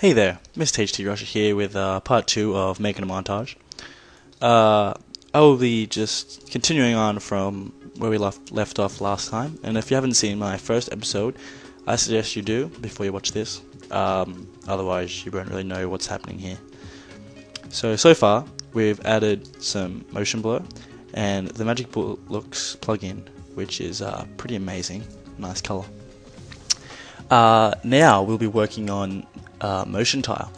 Hey there, Montage here with part 2 of making a montage. I will be just continuing on from where we left off last time, and if you haven't seen my first episode, I suggest you do before you watch this. Otherwise you won't really know what's happening here. So far we've added some motion blur and the Magic Looks plugin, which is pretty amazing, nice color. Now we'll be working on motion tile.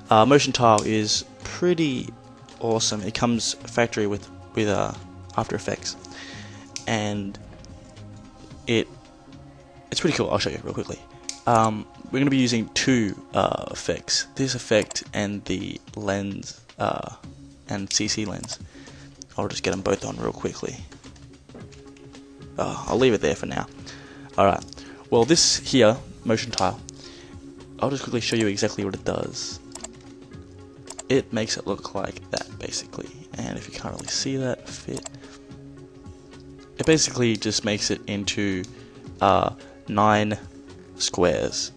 Motion tile is pretty awesome. It comes factory with After Effects, and it's pretty cool. I'll show you real quickly. We're going to be using two effects: this effect and the lens and CC lens. I'll just get them both on real quickly. I'll leave it there for now. Alright, well, this here, motion tile, I'll just quickly show you exactly what it does. It makes it look like that, basically, and if you can't really see that fit, it basically just makes it into 9 squares.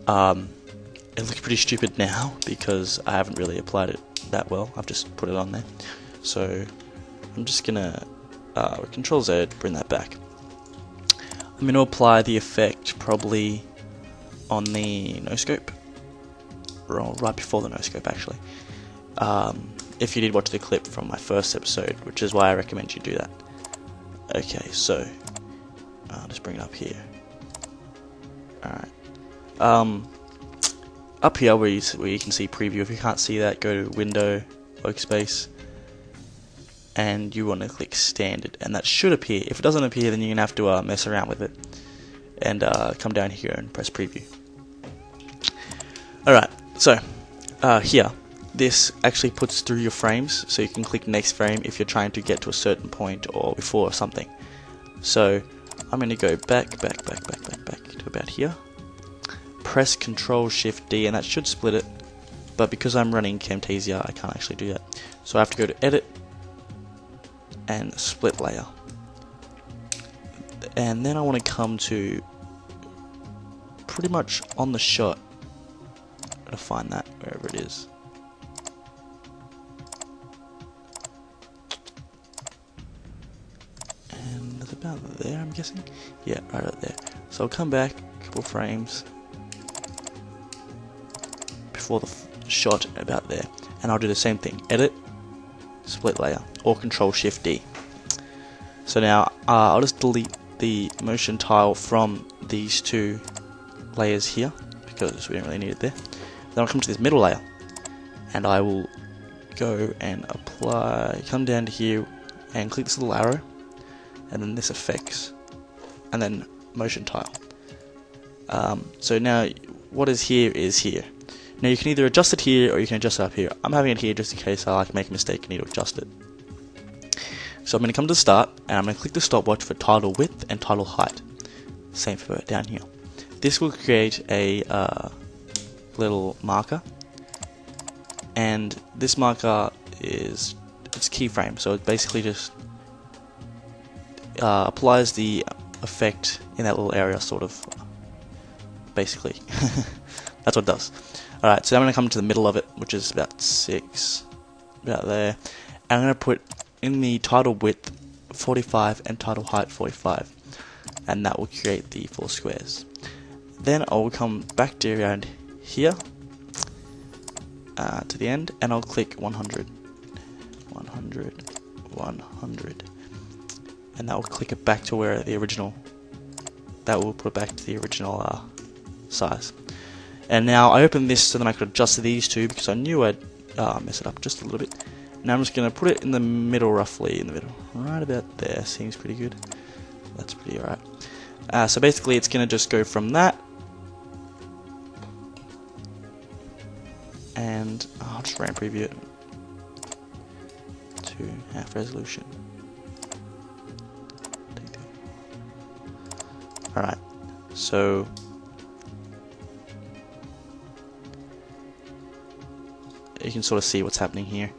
It looks pretty stupid now because I haven't really applied it that well. I've just put it on there, so I'm just gonna Control Z, bring that back. I'm going to apply the effect probably on the no scope, or right before the no scope actually. If you did watch the clip from my first episode, which is why I recommend you do that. Okay, so I'll just bring it up here. Alright. Up here where you can see preview, if you can't see that, go to Window, Workspace, and you want to click Standard, and that should appear. If it doesn't appear, then you're going to have to mess around with it, and come down here and press Preview. Alright, so here, this actually puts through your frames, so you can click Next Frame if you're trying to get to a certain point or before something. So I'm going to go back to about here, press Control Shift D, and that should split it, but because I'm running Camtasia, I can't actually do that. So I have to go to Edit and Split Layer, and then I want to come to pretty much on the shot. I'm going to find that wherever it is. And it's about there, I'm guessing. Yeah, right up there. So I'll come back a couple frames before the shot, about there, and I'll do the same thing: Edit, Split Layer, or Control Shift D. So now I'll just delete the motion tile from these two layers here because we don't really need it there. Then I'll come to this middle layer, and I will go and apply, come down to here and click this little arrow, and then this effects, and then motion tile. So now what is here is here. Now you can either adjust it here or you can adjust it up here. I'm having it here just in case I make a mistake and need to adjust it. So I'm going to come to the start, and I'm going to click the stopwatch for title width and title height. Same for down here. This will create a little marker, and this marker is its keyframe. So it basically just applies the effect in that little area, sort of. Basically, that's what it does. Alright, so I'm going to come to the middle of it, which is about 6, about there, and I'm going to put in the title width 45 and title height 45, and that will create the 4 squares. Then I'll come back to around here, to the end, and I'll click 100, 100, 100, and that will click it back to where the original, that will put it back to the original size. And now I open this so that I could adjust these two because I knew I'd mess it up just a little bit. Now I'm just going to put it in the middle, roughly in the middle, right about there. Seems pretty good. That's pretty alright. So basically it's going to just go from that, and I'll just RAM preview it to half resolution. Alright, so you can sort of see what's happening here.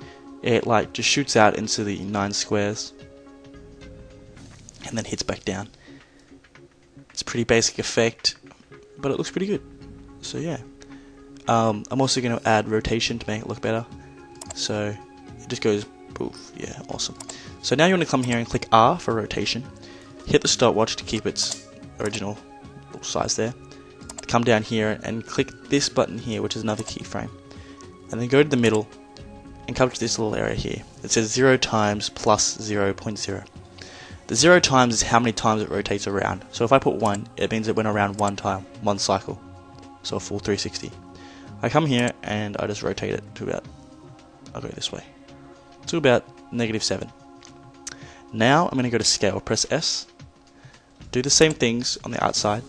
It like just shoots out into the 9 squares and then hits back down. It's a pretty basic effect, but it looks pretty good. So yeah, I'm also going to add rotation to make it look better. So it just goes poof. Yeah, awesome. So now you want to come here and click R for rotation. Hit the stopwatch to keep its original little size there. Come down here and click this button here, which is another keyframe. And then go to the middle and come to this little area here. It says 0 times plus 0.0. The 0 times is how many times it rotates around. So if I put 1, it means it went around one time, one cycle. So a full 360. I come here and I just rotate it to about, I'll go this way, to about -7. Now I'm going to go to scale, press S, do the same things on the outside.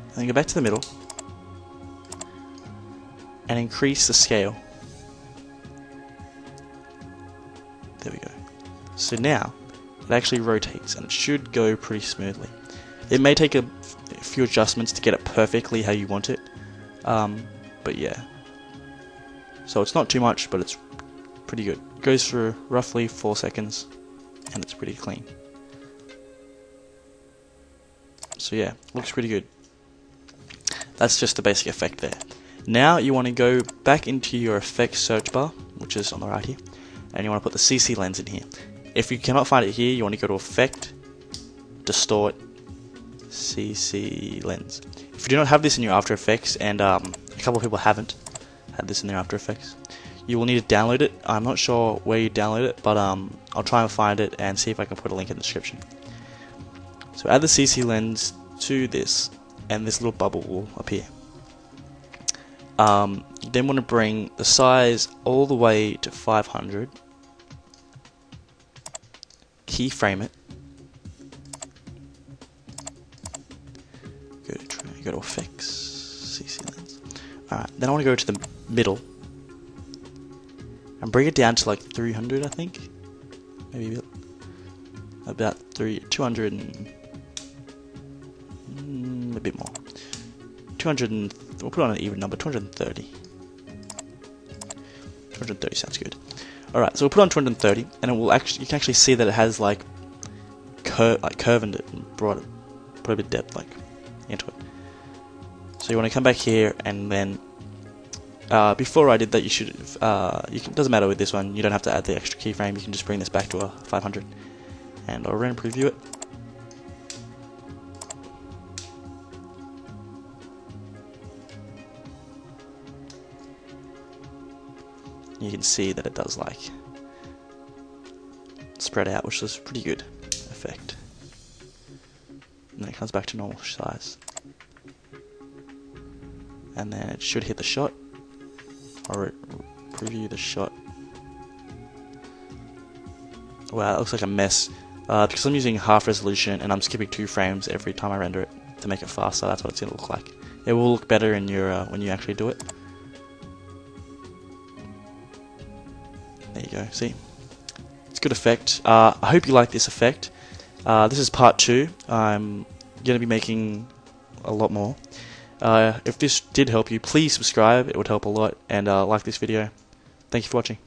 And then go back to the middle and increase the scale. There we go. So now it actually rotates and it should go pretty smoothly. It may take a few adjustments to get it perfectly how you want it, but yeah. So it's not too much, but it's pretty good. It goes for roughly 4 seconds and it's pretty clean. So yeah, looks pretty good. That's just the basic effect there. Now you want to go back into your effects search bar, which is on the right here, and you want to put the CC lens in here. If you cannot find it here, you want to go to Effect, Distort, CC Lens. If you do not have this in your After Effects, and a couple of people haven't had this in their After Effects, you will need to download it. I'm not sure where you download it, but I'll try and find it and see if I can put a link in the description. So add the CC Lens to this, and this little bubble will appear. You then want to bring the size all the way to 500, keyframe it, go to Effects, CC Lens. Alright, then I want to go to the middle and bring it down to like 300, I think, maybe about 200 and a bit more. 200 and we'll put on an even number, 230. 230 sounds good. Alright, so we'll put on 230, and it will actually, you can actually see that it has like curved it and put a bit of depth like into it. So you want to come back here, and then before I did that, you should it doesn't matter with this one, you don't have to add the extra keyframe, you can just bring this back to a 500, and I'll run and preview it. You can see that it does like spread out, which is pretty good effect. And then it comes back to normal size. And then it should hit the shot. Or preview the shot. Wow, that looks like a mess. Because I'm using half resolution and I'm skipping 2 frames every time I render it to make it faster, that's what it's going to look like. It will look better in your when you actually do it. There you go, see? It's a good effect. I hope you like this effect. This is part 2. I'm going to be making a lot more. If this did help you, please subscribe. It would help a lot. And like this video. Thank you for watching.